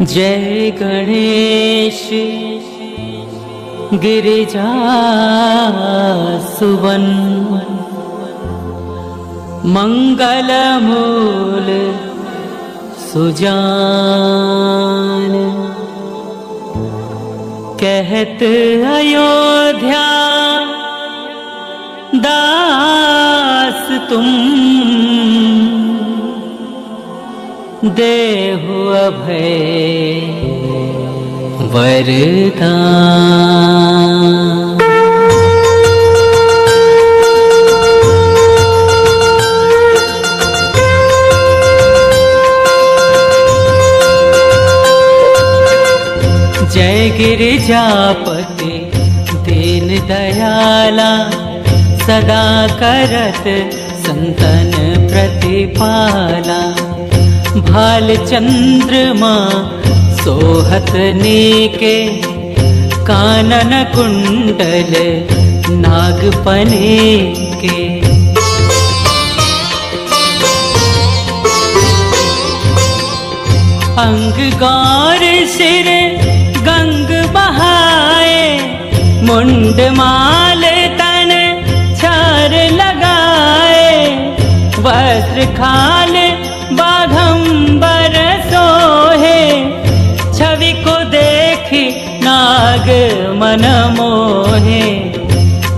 जय गणेश गिरिजा सुवन मंगल मूल सुजान। कहत अयोध्या दास तुम देहु अभय वरदान। जय गिरिजापति दीन दयाला, सदा करत संतन प्रतिपाला। भाल चंद्रमा सोहत नीके, कानन कुंडल नागपने के। अंग गौर सिर गंग बहाए, मुंड माल तन छार लगाए। वस्त्र खाल बाघंबर सोहे, छवि को देखी नाग मन मोहे।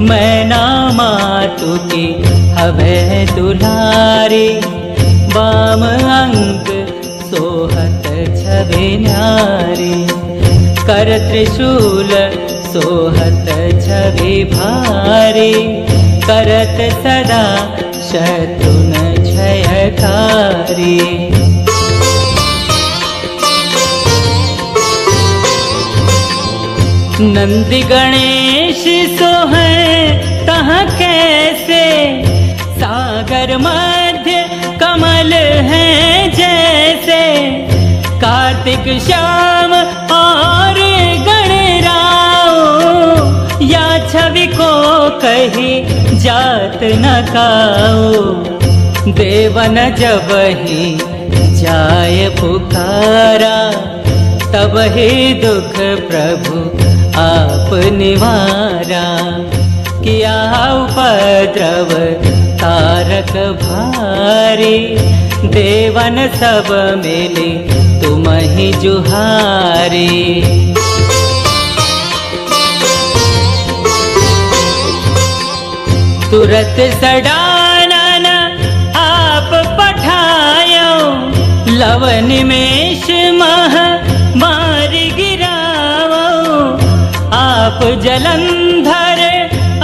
मैना मातु की हवै दुलारी, बाम अंग सोहत छवि न्यारी। कर त्रिशूल सोहत छवि भारी, करत सदा शत्रुन क्षयकारी। नंदी गणेश सोहै तह कैसे, सागर मध्य कमल है जैसे। कार्तिक श्याम और गणराओ, या छवि को कही जात न काओ। देवन जब ही जाय पुकारा, तब ही दुख प्रभु आप निवारा। किया उपद्रव तारक भारी, देवन सब मिले तुम ही जुहारी। तुरत सडानन आप पठायो, लव निमेष मह मार गिरावो। आप जलंधर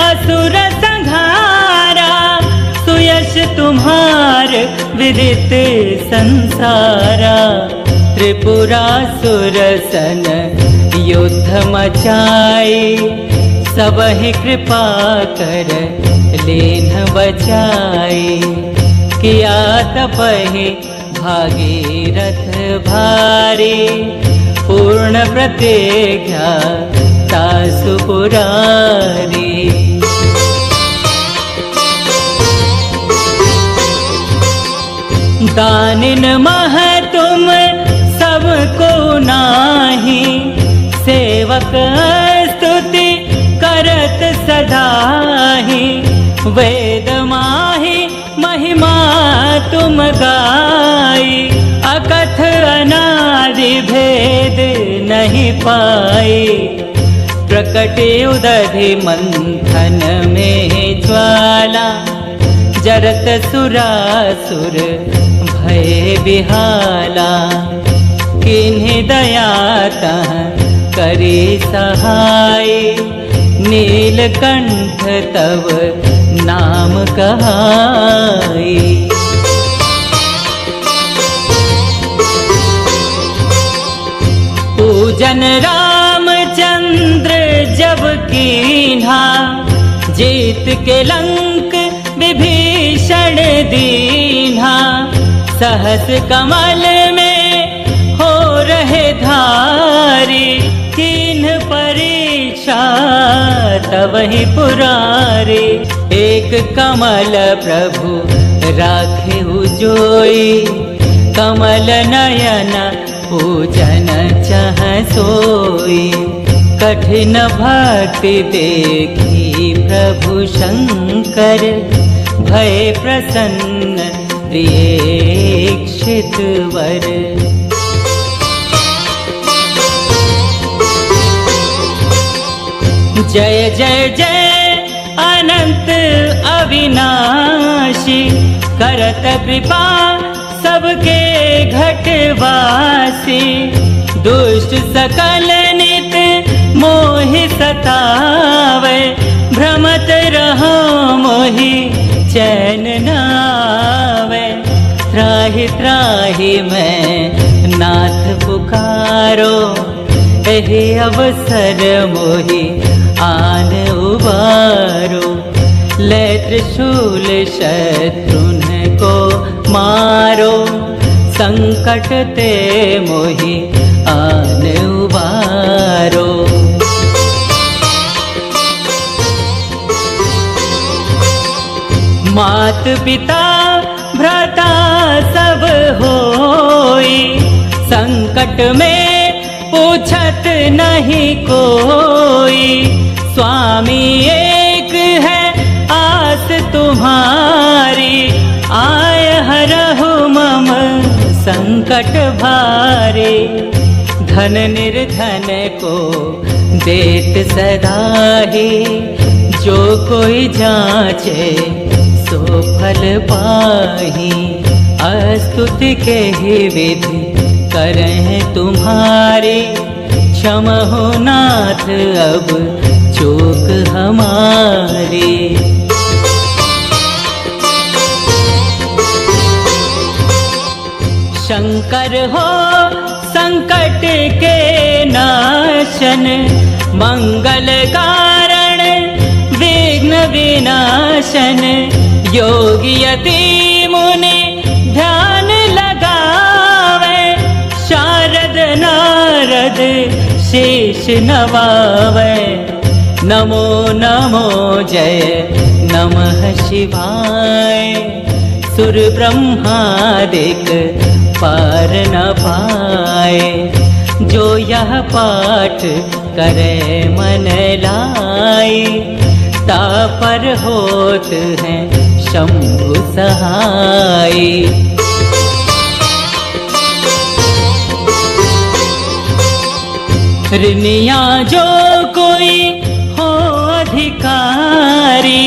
असुर संहारा, सुयश तुम्हार विदित संसारा। त्रिपुरासुर सन युद्ध मचाई, सब ही कृपा कर लेन बचाई। किया तपहि भागीरथ भारी, पूर्ण प्रतिज्ञा तासु पुरारी। दानिन मह तुम सबको नाही, सेवक स्तुति करत सदाही। वेद माही महिमा तुम गाई, अकथ अनादि भेद नहीं पाई। प्रकट उदधि मंथन में ज्वाला, जरत सुरासुर भय बिहाला। किन्हीं दया तह करी सहाय, नीलकंठ तव नाम कहाई। पूजन रामचंद्र जब कीन्हा, जीत के लंक विभीषण दीन्हा। सहस कमल में हो रहे धारी, किन्ह परीक्षा तब ही पुरारी। एक कमल प्रभु राखे जोई, कमल नयन पूजन चह सोई। कठिन भक्ति देखी प्रभु शंकर, भय प्रसन्न दीक्षित वर। जय जय जय अनंत अविनाशी, करत कृपा सबके घटवासी। दुष्ट सकल नित मोहि सतावे, भ्रमत रहो मोहि चैन नावे। त्राहि त्राहि मैं नाथ पुकारो, एहि अवसर मोहि आन उबारो। ले त्रिशूल शत्रुन को मारो, संकट ते मोहि आन उबारो। मात पिता भ्राता सब होई, संकट में पूछत नहीं कोई। स्वामी एक है आस तुम्हारी, आय हरहु मम संकट भारी। धन निर्धन को देत सदाही, जो कोई जाचे सो फल पाही। अस्तुति के ही विधि करें तुम्हारी, क्षमहो नाथ अब चूक हमारी। शंकर हो संकट के नाशन, मंगल कारण विघ्न विनाशन। योगी यति मुनि ध्यान लगावे, शारद नारद शीश नवावे। नमो नमो जय नमः शिवाय, सुर ब्रह्मादिक पार न पाए। जो यह पाठ करे मन लाई, तापर होत हैं शंभु सहाय। ऋनिया जो कोई हो अधिकारी,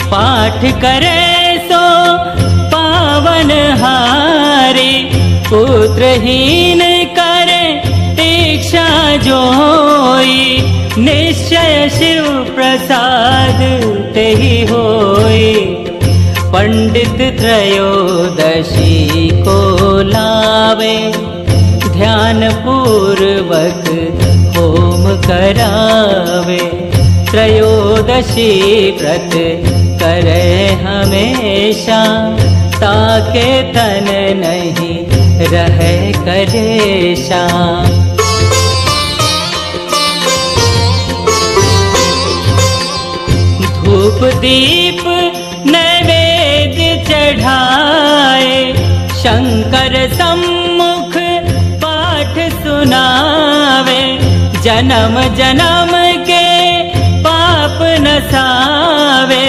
पाठ करे सो पावन हारी। पुत्रहीन करे दीक्षा जोई, निश्चय शिव प्रसाद तेहि होई। पंडित त्रयोदशी को लावे, ध्यान पूर्वक होम करावे। त्रयोदशी व्रत करे हमेशा, ताके तन नहीं रहे कलेशा। धूप दीप नैवेद्य चढ़ाए, शंकर सम्मुख पाठ सुनावे। जन्म जन्म के पाप नसावे,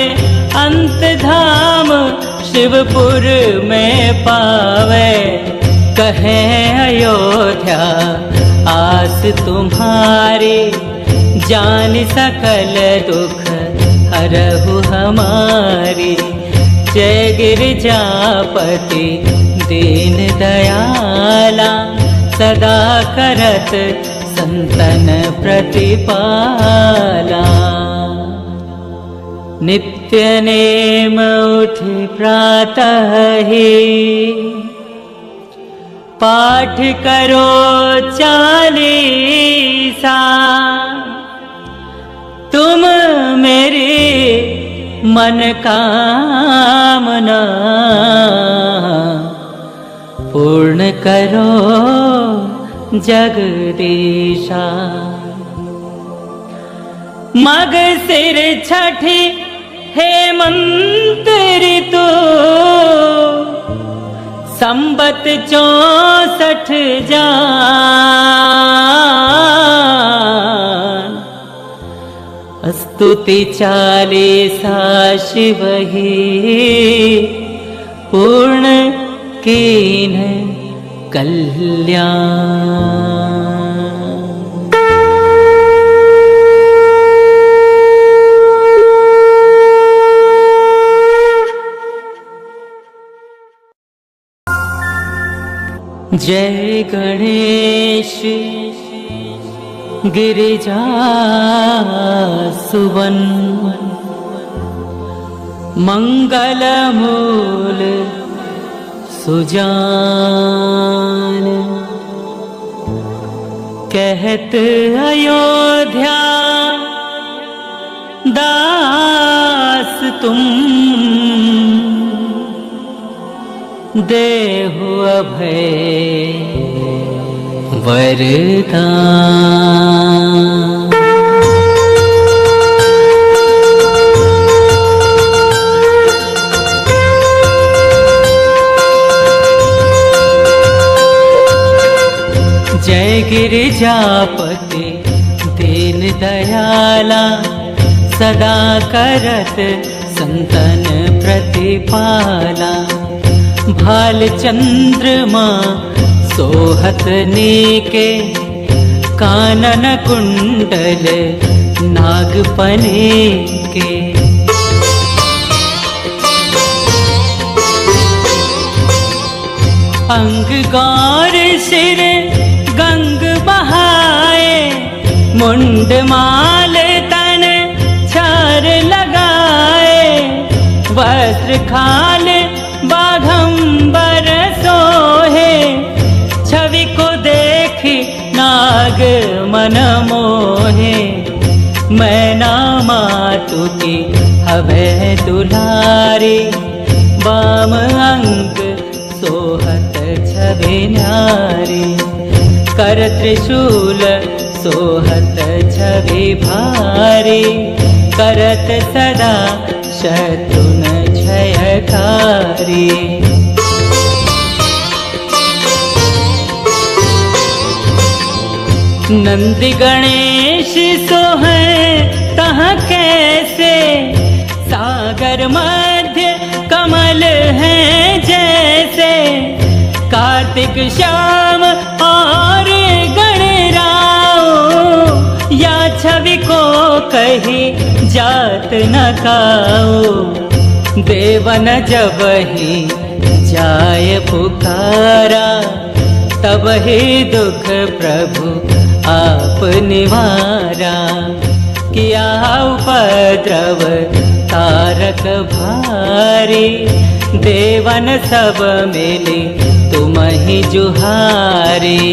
अंत धाम शिवपुर में पावे। कहे अयोध्या आस तुम्हारी, जान सकल दुख हरहु हमारी। जय गिरिजापति दीन दयाला, सदा करत संतन प्रतिपाला। नित्य नेम उठि प्रातः ही, पाठ करो 40 तुम मेरी मन कामना पूर्ण करो जगदीशा। मग सिर छठी हेमंत ऋतु, संबत 64 जान, स्तुति 40 शिव ही पूर्ण कीन कल्याण। जय गणेश गिरिजा सुवन, मंगल मूल सुजान। कहत अयोध्या दास तुम, देहु अभय वरदान। जय गिरिजापति दीन दयाला, सदा करत संतन प्रतिपाला। भाल चंद्रमा सोहत नीके, कानन कुंडल नागपने के। अंग गौर सिर गंग बहाए, मुंड माल तन चार लगाए। वस्त्र खाल बाघंबर सोहे, छवि को देखी नाग मन मोहे। मैना मातु की हवे दुलारी, बाम अंग सोहत छवि न्यारी। कर त्रिशूल सोहत छवि भारी, करत सदा शत्रुन क्षयकारी। नंदी गणेश सोहै तह कैसे, सागर मध्य कमल है जैसे। कार्तिक श्याम और गणराओ, या छवि को कही जात न काओ। देवन जब ही जाय पुकारा, तब ही दुख प्रभु आप निवारा। किया उपद्रव तारक भारी, देवन सब मिले तुम ही जुहारी।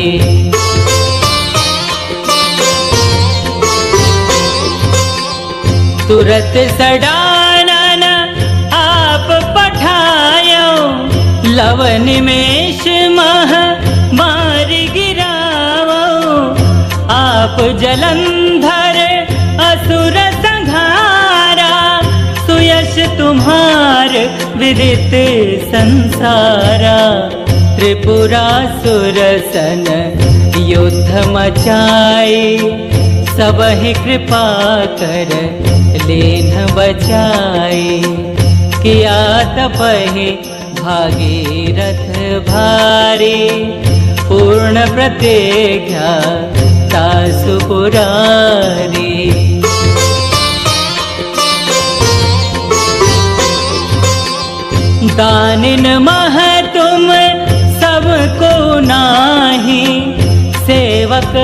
तुरत सडानन आप पठायो, लव निमेष मह मारि गिरावो। आप जलंधर असुर संहारा, सुयश तुम्हार विदित संसारा। त्रिपुरासुर सन युद्ध मचाई, सब ही कृपा कर लेन बचाई। किया तपहि भागीरथ भारी, पूर्ण प्रतिज्ञा तासु पुरारी। दानिन मह तुम सबको नाही, सेवक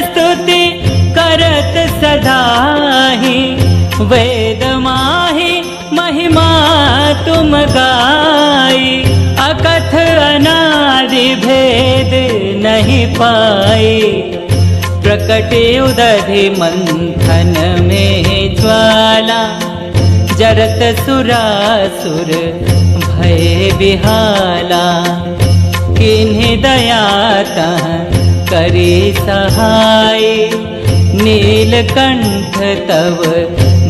स्तुति करत सदाही। वेद माही महिमा तुम गाई, अकथ अनादि भेद नहीं पाई। प्रकटे उदधि मंथन में ज्वाला, जरत सुरासुर भय बिहाला। किन्हीं दया तह करी सहाय, नीलकंठ तव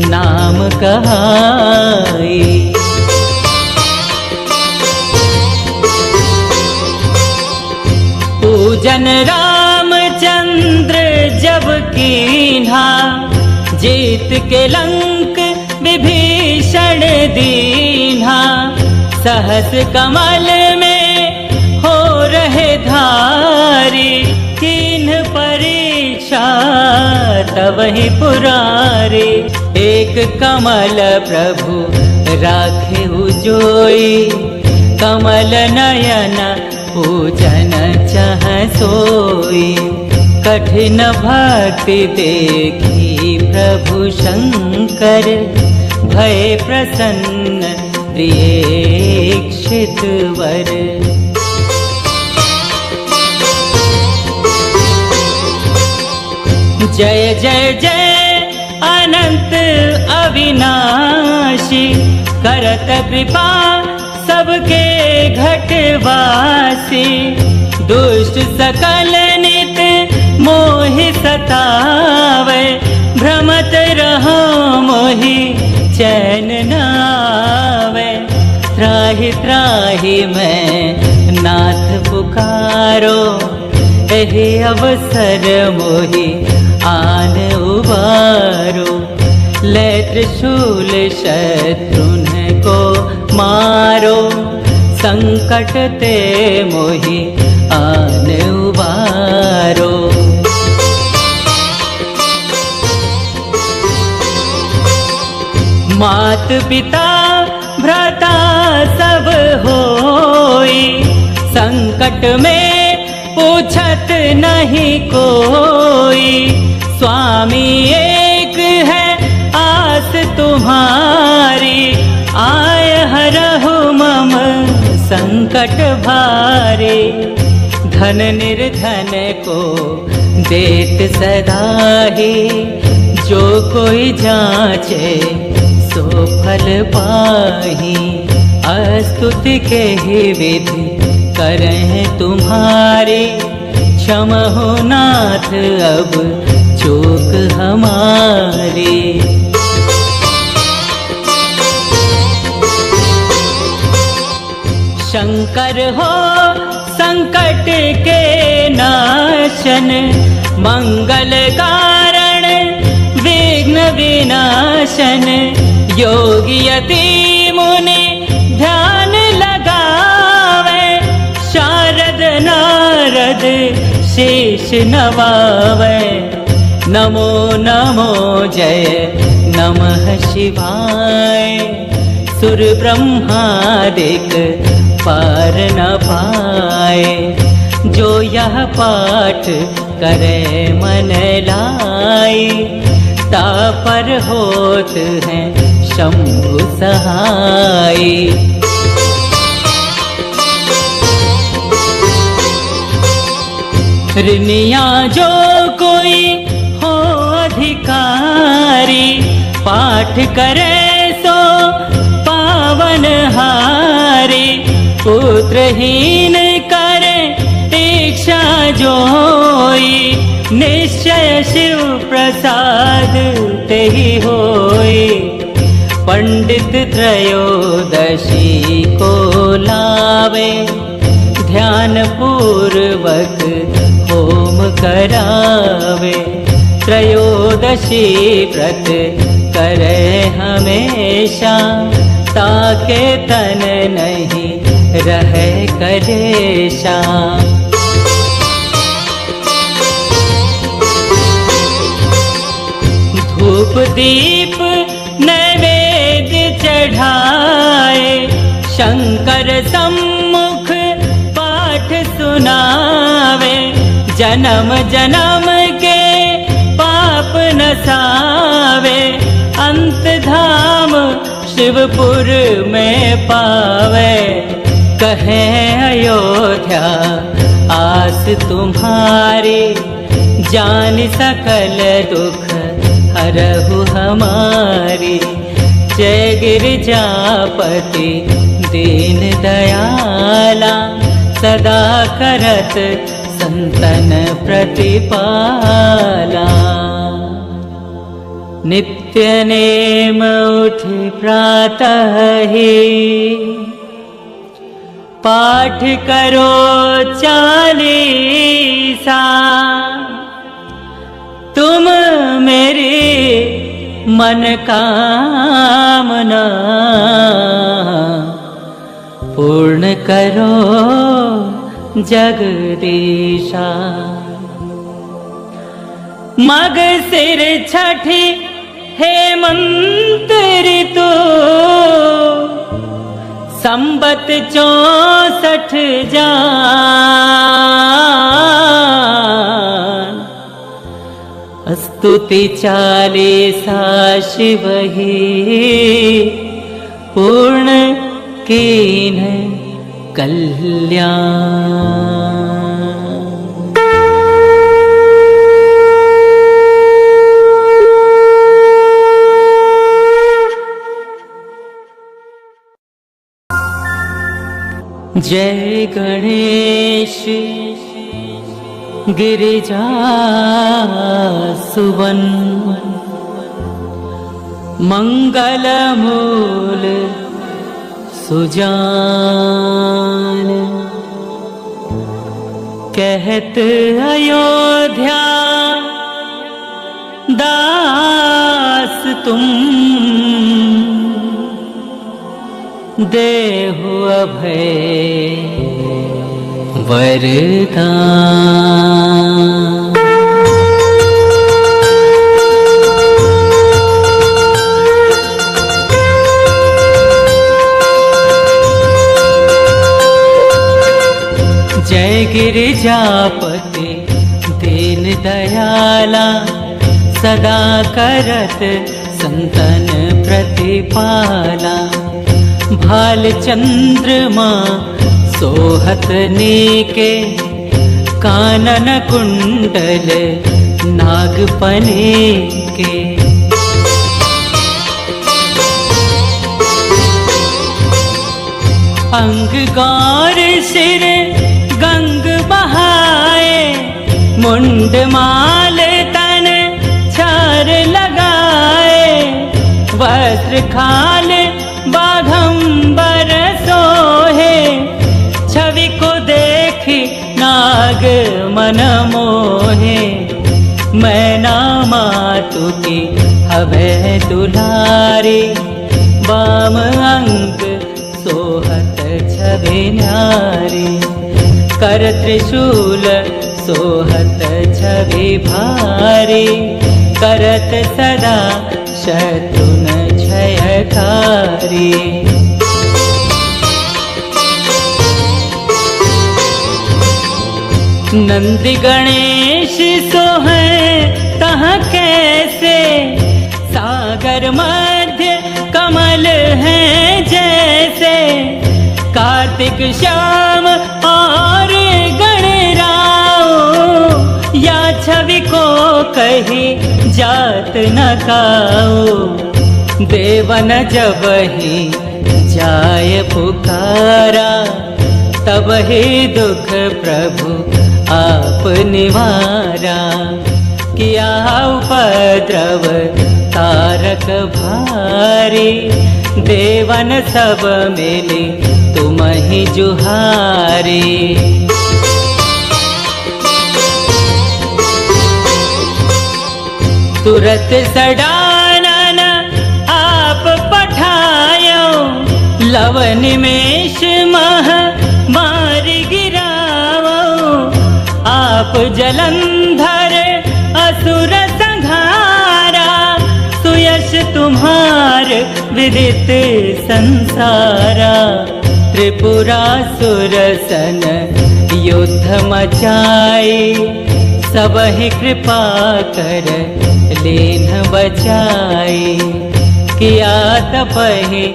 नाम कहाई। पूजन रामचंद्र जब कीन्हा, जीत के लंक विभीषण दीन्हा। सहस कमल में हो रहे धारी, कीन्ह परीक्षा तवहि पुरारी। एक कमल प्रभु राखे जोई, कमल नयन पूजन चह सोई। कठिन भक्ति देखी प्रभु शंकर, भय प्रसन्न प्रियेक्षित वर। जय जय जय अनंत अविनाशी, करत कृपा सबके घटवासी। दुष्ट सकल नित मोहि सतावे, भ्रमत रहो मोहि चैन न आवे। त्राहि त्राहि मैं नाथ पुकारो, एहि अवसर मोहि आन उबारो। ले त्रिशूल शत्रुन को मारो, संकट ते मोहि आन उबारो। मात पिता भ्राता सब होई, संकट में पूछत नहीं कोई। स्वामी एक है आस तुम्हारी, आय हरहु मम संकट भारी। धन निर्धन को देत सदाही, जो कोई जाचे सो फल पाही। अस्तुति के ही विधि करें तुम्हारी, क्षमहो नाथ अब चूक हमारी। शंकर हो संकट के नाशन, मंगल कारण विघ्न विनाशन। योगी यति मुनि ध्यान लगावे, शारद नारद शीश नवावे। नमो नमो जय नमः शिवाय, सुर ब्रह्मादिक पार न पाए। जो यह पाठ करे मन लाई, तापर होत हैं शंभु सहाय। ऋनिया जो कोई हो अधिकारी, पाठ करे सो पावन हारी। पुत्रहीन करे इच्छा जोई, निश्चय शिव प्रसाद तेहि होई। पंडित त्रयोदशी को लावे, ध्यान पूर्वक होम करावे। त्रयोदशी व्रत करे हमेशा, ताके तन नहीं रहे कलेशा। धूप दीप नैवेद्य चढ़ाए, शंकर सम्मुख पाठ सुनावे। जन्म जन्म के पाप नसावे, अंत धाम शिवपुर में पावे। कहे अयोध्या आस तुम्हारी, जान सकल दुख हरहु हमारी। जय गिरिजापति दीन दयाला, सदा करत संतन प्रतिपाला। नित्य नेम उठि प्रातः ही, पाठ करो 40 सा, तुम मेरी मन कामना पूर्ण करो जगदीशा। मग सिर छठी हेमंत ऋतु, संबत 64 जान, स्तुति 40 शिव ही पूर्ण कीन कल्याण। जय गणेश गिरिजा सुवन, मंगल मूल सुजान। कहत अयोध्या दास तुम, देहु अभय वरदान। जय गिरिजापति दीन दयाला, सदा करत संतन प्रतिपाला। भाल चंद्रमा सोहत नीके, कानन कुंडल नागपने के। अंग गौर सिर गंग बहाए, मुंड माल तन चार लगाए। वस्त्र खाल बाघंबर सोहे, छवि को देखी नाग मन मोहे। मैना मातु की हवे दुलारी, बाम अंग सोहत छवि न्यारी। कर त्रिशूल सोहत छवि भारी, करत सदा शत्रुन क्षयकारी। नंदी गणेश सोहै तहाँ कैसे, सागर मध्य कमल है जैसे। कार्तिक श्याम और गणराओ, या छवि को कही जात न काओ। देवन जब ही जाय पुकारा, तब ही दुख प्रभु आप निवारा। किया उपद्रव तारक भारी, देवन सब मिली तुम ही जुहारी। तुरत सडानन आप पठायो, लव निमेष मह मार गिरावो। आप जलंधर असुर संहारा, सुयश तुम्हार विदित संसारा। त्रिपुरासुर सन युद्ध मचाई, सब ही कृपा कर लेन बचाई। किया तपहि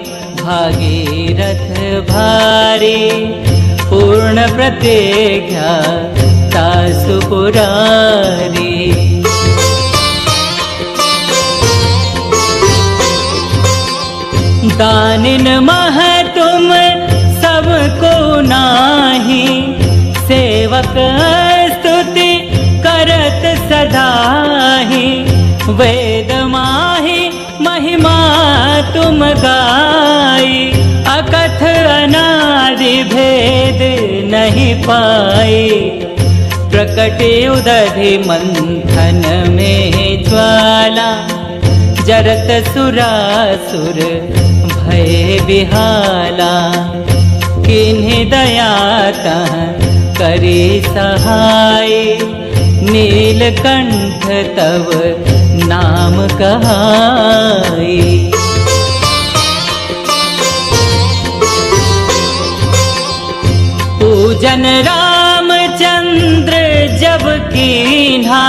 भागीरथ भारी, पूर्ण प्रतिज्ञा तासु पुरारी। दानिन मह तुम सबको नाही, सेवक स्तुति करत सदाही। वेद माही महिमा तुम गाई, अकथ अनादि भेद नहीं पाई। प्रकटे उदधि मंथन में ज्वाला, जरत सुरासुर भय बिहाला। किन्हीं दया तह करी सहाय, नीलकंठ तव नाम कहाई। पूजन रामचंद्र जब कीन्हा,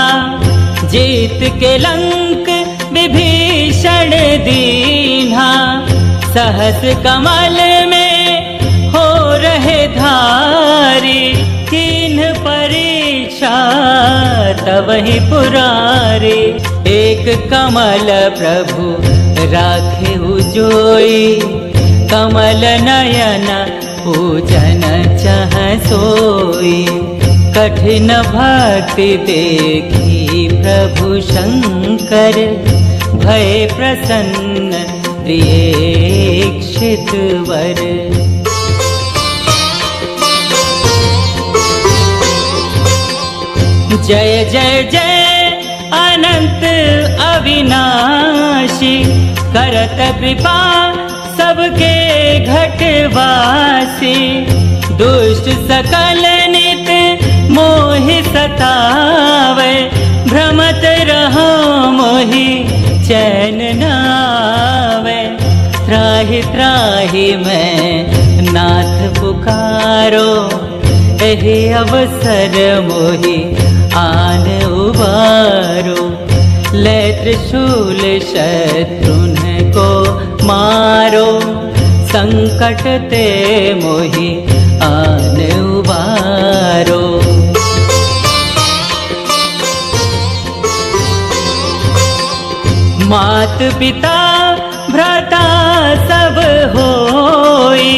जीत के लंक विभीषण दीन्हा। सहस कमल में हो रहे धारी, किन्ह परीक्षा तवहि पुरारी। एक कमल प्रभु राखे जोई, कमल नयन पूजन चह सोई। कठिन भक्ति देखी प्रभु शंकर, भय प्रसन्न प्रियेक्षित वर। जय जय जय अनंत अविनाशी, करत कृपा सबके घटवासी। दुष्ट सकल नित मोहि सतावे, भ्रमत रहो मोहि चैन नावे। त्राहि त्राहि मैं नाथ पुकारो, एहि अवसर मोहि आन उबारो। ले त्रिशूल शत्रुन को मारो, संकट ते मोहि आन उबारो। मात पिता भ्राता सब होई,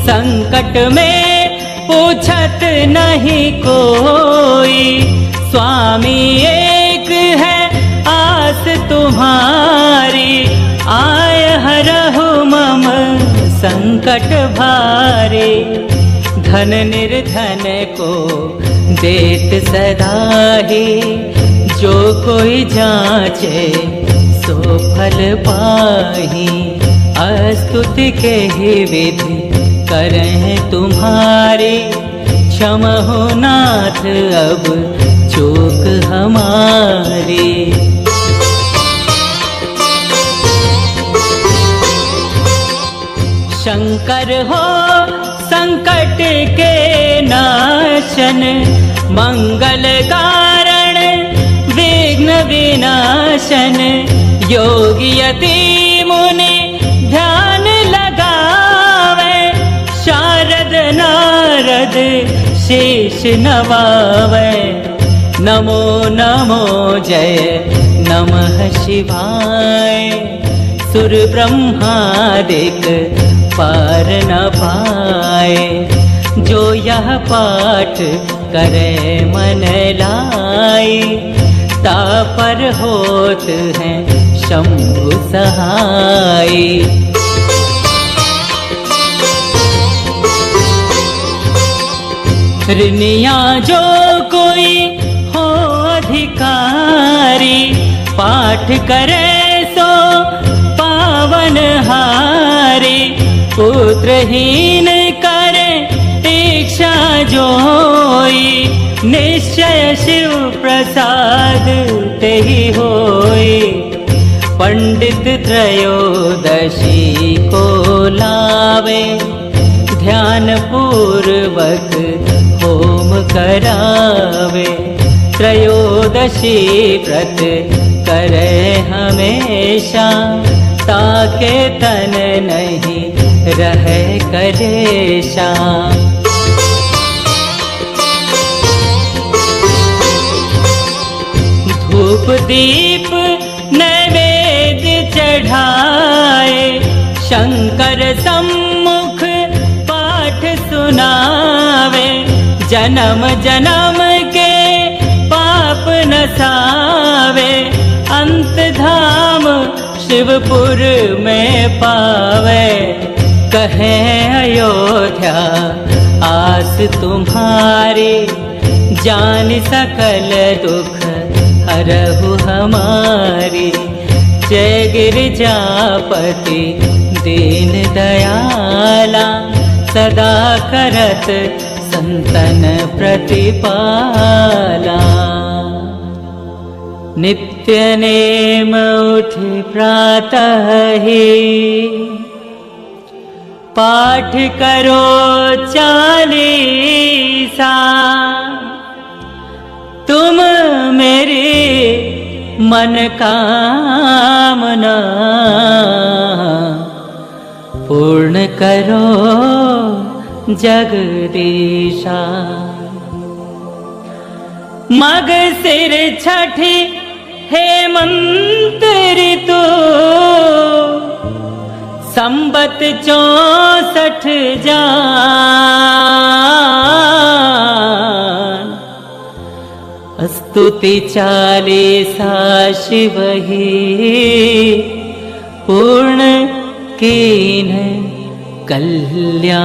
संकट में पूछत नहीं कोई। स्वामी एक है आस तुम्हारी, आय हरहु मम संकट भारी। धन निर्धन को देत सदाही, जो कोई जांचे सो फल पाही। अस्तुति के ही विधि करें तुम्हारी, क्षमहो नाथ अब चूक हमारी। शंकर हो संकट के नाशन, मंगल कारण विघ्न विनाशन। योगी यति मुनि ध्यान लगावे, शारद नारद शीश नवावे। नमो नमो जय नमः शिवाय, सुर ब्रह्मादिक पार न पाए। जो यह पाठ करे मन लाई, तापर होत हैं शंभु सहाय। ऋनिया जो कोई हो अधिकारी, पाठ करे सो पावन हारी। पुत्रहीन करे इच्छा जोई, निश्चय शिव प्रसाद तेहि होई। पंडित त्रयोदशी को लावे, ध्यान पूर्वक होम करावे। त्रयोदशी व्रत करे हमेशा, ताके तन नहीं रहे कलेशा। धूप दीप नैवेद्य चढ़ाए, शंकर सम्मुख पाठ सुनावे। जन्म जन्म के पाप नसावे, अंत धाम शिवपुर में पावे। कहे अयोध्या आस तुम्हारी, जान सकल दुख हरहु हमारी। जय गिरिजापति दीन दयाला, सदा करत संतन प्रतिपाला। नित्य नेम उठि प्रातः ही, पाठ करो 40। तुम मेरी मन कामना, पूर्ण करो जगदीशा। मग सिर छठी हेमंत ऋतु, संबत 64 जान। स्तुति 40 शिव ही, पूर्ण कीन कल्याण।